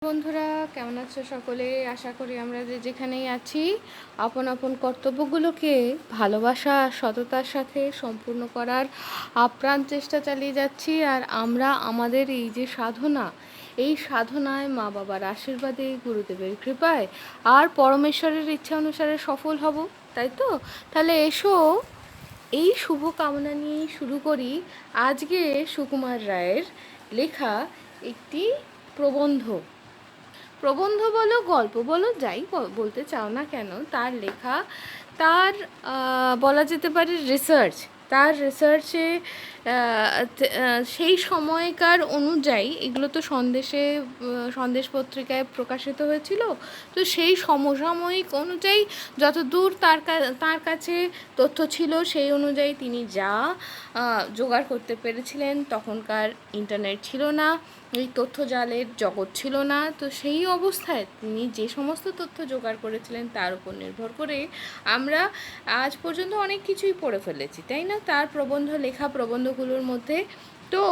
বন্ধুরা, কেমন আছো সকলে? আশা করি আমরা যেখানেই আছি আপন আপন কর্তব্যগুলোকে ভালোবাসা সততার সাথে সম্পূর্ণ করার আপ্রাণ চেষ্টা চালিয়ে যাচ্ছি। আর আমরা আমাদের এই যে সাধনা, এই সাধনায় মা বাবার আশীর্বাদে, গুরুদেবের কৃপায় আর পরমেশ্বরের ইচ্ছা অনুসারে সফল হব, তাই তো? তাহলে এসো, এই শুভ কামনা নিয়ে শুরু করি আজকে সুকুমার রায়ের লেখা একটি প্রবন্ধ। প্রবন্ধ বলো, গল্প বলো, যাই বলতে চাও না কেন, তার লেখা, তার বলা যেতে পারে রিসার্চ, তার রিসার্চে সেই সময়কার অনুযায়ী, এগুলো তো সন্দেশ পত্রিকায় প্রকাশিত হয়েছিল, তো সেই সমসাময়িক অনুযায়ী যতদূর তার কাছে তথ্য ছিল সেই অনুযায়ী তিনি যা জোগাড় করতে পেরেছিলেন। তখনকার ইন্টারনেট ছিল না, এই তথ্যজালের জগৎ ছিল না, তো সেই অবস্থায় তিনি যে সমস্ত তথ্য জোগাড় করেছিলেন তার উপর নির্ভর করে আমরা আজ পর্যন্ত অনেক কিছুই পড়ে ফেলেছি, তাই না? তার লেখা প্রবন্ধগুলোর মধ্যে তো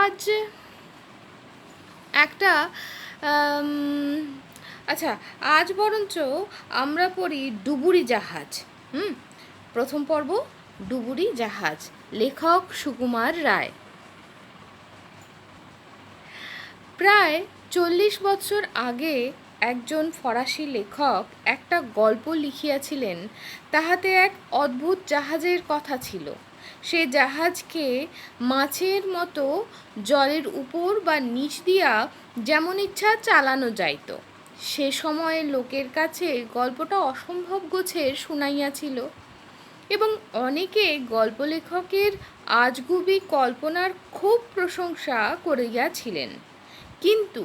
আজ একটা আচ্ছা, আজ বরঞ্চ আমরা পড়ি ডুবুরি জাহাজ। প্রথম পর্ব, ডুবুরি জাহাজ, লেখক সুকুমার রায়। প্রায় 40 বছর আগে একজন ফরাসি লেখক একটা গল্প লিখিয়াছিলেন, তাহাতে এক অদ্ভুত জাহাজের কথা ছিল। সে জাহাজকে মাছের মতো জলের উপর বা নিচ দিয়া যেমন ইচ্ছা চালানো যাইত। সে সময়ে লোকের কাছে গল্পটা অসম্ভব গোছের শুনাইয়াছিল এবং অনেকে গল্প লেখকের আজগুবি কল্পনার খুব প্রশংসা করিয়াছিলেন। কিন্তু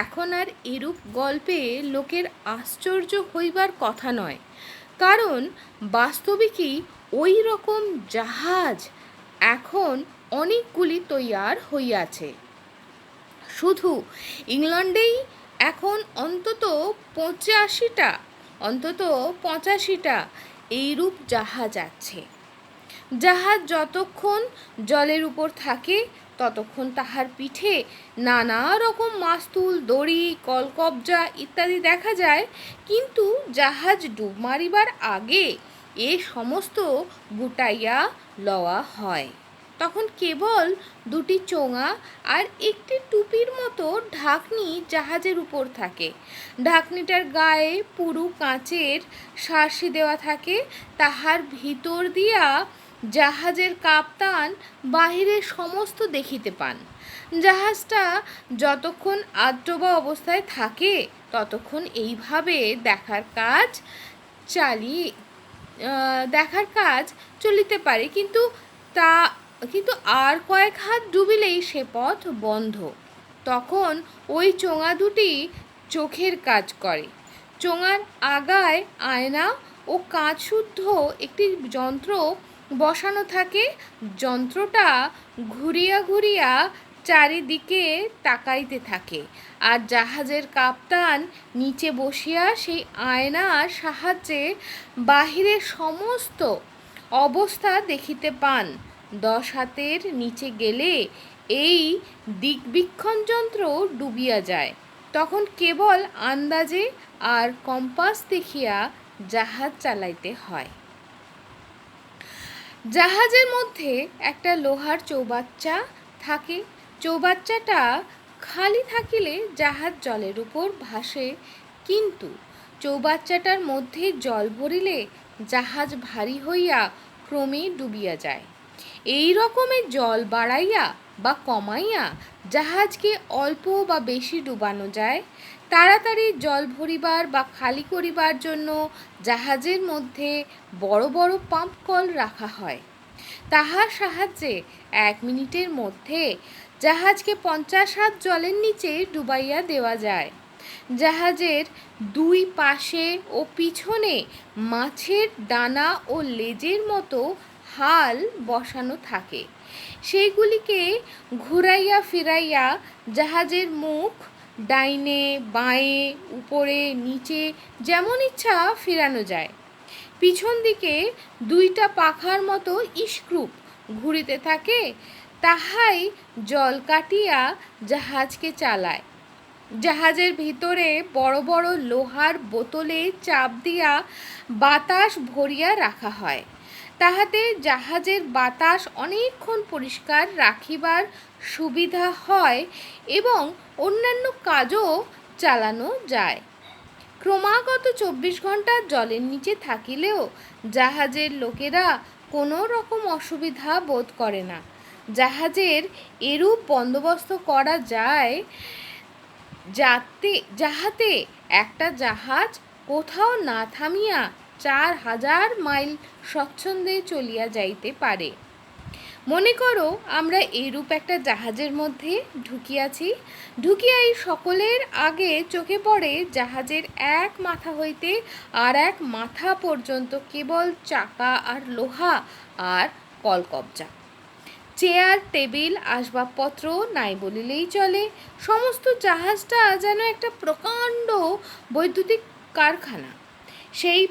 এখন আর এরূপ গল্পে লোকের আশ্চর্য হইবার কথা নয়, কারণ বাস্তবিকই ওই রকম জাহাজ এখন অনেকগুলি তৈয়ার হইয়াছে। শুধু ইংল্যান্ডেই এখন অন্তত 85টা এইরূপ জাহাজ আছে। জাহাজ যতক্ষণ জলের উপর থাকে ততক্ষণ তাহার পিঠে নানা রকম মাস্তুল, দড়ি, কলকবজা ইত্যাদি দেখা যায়, কিন্তু জাহাজ ডুব মারিবার আগে এ সমস্ত গুটাইয়া লওয়া হয়। তখন কেবল দুটি চোঙা আর একটি টুপির মতো ঢাকনি জাহাজের উপর থাকে। ঢাকনিটার গায়ে পুরু কাঁচের শার্সি দেওয়া থাকে। তাহার ভিতর দিয়া জাহাজের কাপ্তান বাহিরে সমস্ত দেখিতে পান। জাহাজটা যতক্ষণ আদ্রবা অবস্থায় থাকে ততক্ষণ এইভাবে দেখার কাজ চলিতে পারে, কিন্তু আর কয়েক হাত ডুবিলেই সে পথ বন্ধ। তখন ওই চোঙা দুটি চোখের কাজ করে। চোঙার আগায় আয়না ও কাঁচ শুদ্ধ একটি যন্ত্র বসানো থাকে। যন্ত্রটা ঘুরিয়া ঘুরিয়া চারিদিকে তাকাইতে থাকে, আর জাহাজের কাপ্তান নিচে বসিয়া সেই আয়নার সাহায্যে বাহিরের সমস্ত অবস্থা দেখিতে পান। 10 হাতের নিচে গেলে এই দিকবীক্ষণ যন্ত্র ডুবিয়া যায়। তখন কেবল আন্দাজে আর কম্পাস দেখিয়া জাহাজ চালাইতে হয়। জাহাজের মধ্যে একটা লোহার চৌবাচ্চা থাকে। চৌবাচ্চাটা খালি থাকিলে জাহাজ জলের উপর ভাসে, কিন্তু চৌবাচ্চাটার মধ্যে জল ভরিলে জাহাজ ভারী হইয়া ক্রমে ডুবিয়া যায়। এই রকমের জল বাড়াইয়া বা কমাইয়া জাহাজকে অল্প বা বেশি ডুবানো যায়। তাড়াতাড়ি জল ভরিবার বা খালি করিবার জন্য জাহাজের মধ্যে বড় বড় পাম্প কল রাখা হয়। তাহার সাহায্যে 1 মিনিটের মধ্যে জাহাজকে 50 হাত জলের নিচে ডুবাইয়া দেওয়া যায়। জাহাজের 2 পাশে ও পিছনে মাছের ডানা ও লেজের মতো হাল বসানো থাকে। সেইগুলিকে ঘুরাইয়া ফিরাইয়া জাহাজের মুখ ডাইনে বাঁয়ে উপরে নিচে যেমন ইচ্ছা ফিরানো যায়। পিছন দিকে 2টা পাখার মতো স্ক্রু ঘুরিতে থাকে, তাহাই জল কাটিয়া জাহাজকে চালায়। জাহাজের ভিতরে বড় বড় লোহার বোতলে চাপ দিয়া বাতাস ভরিয়া রাখা হয়, তাহাতে জাহাজের বাতাস অনেকক্ষণ পরিষ্কার রাখিবার সুবিধা হয় এবং অন্যান্য কাজও চালানো যায়। ক্রমাগত 24 ঘন্টা জলের নিচে থাকিলেও জাহাজের লোকেরা কোনো রকম অসুবিধা বোধ করে না। জাহাজের এরূপ বন্দোবস্ত করা যায় যাহাতে একটা জাহাজ কোথাও না থামিয়া 4000 মাইল স্বচ্ছন্দে চলিয়া যাইতে পারে। মনে করো আমরা এইরূপ একটা জাহাজের মধ্যে ঢুকিয়াই সকলের আগে চোখে পড়ে জাহাজের এক মাথা হইতে আর এক মাথা পর্যন্ত কেবল চাকা আর লোহা আর কলকবজা। চেয়ার টেবিল আসবাবপত্র নাই বলিলেই চলে। সমস্ত জাহাজটা যেন একটা প্রকাণ্ড বৈদ্যুতিক কারখানা। সেই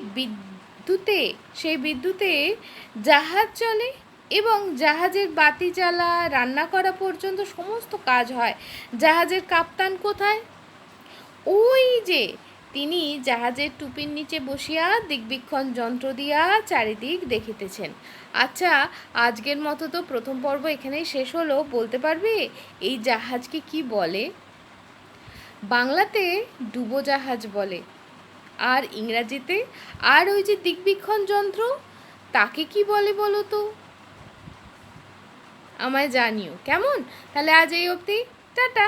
বিদ্যুতে জাহাজ চলে এবং জাহাজের বাতি জ্বালা রান্না করা পর্যন্ত সমস্ত কাজ হয়। জাহাজের কাপ্তান কোথায়? ওই যে তিনি জাহাজের টুপির নিচে বসিয়া দিকবীক্ষণ যন্ত্র দিয়া চারিদিক দেখিতেছেন। আচ্ছা, আজকের মতো তো প্রথম পর্ব এখানেই শেষ হলো। বলতে পারবে এই জাহাজকে কি বলে? বাংলাতে ডুবোজাহাজ বলে, আর ইংরাজিতে? আর ওই যে দিকবীক্ষণ যন্ত্র, তাকে কি বলে বলো তো? আমায় জানিও কেমন। তাহলে আজ এই অবধি, টাটা।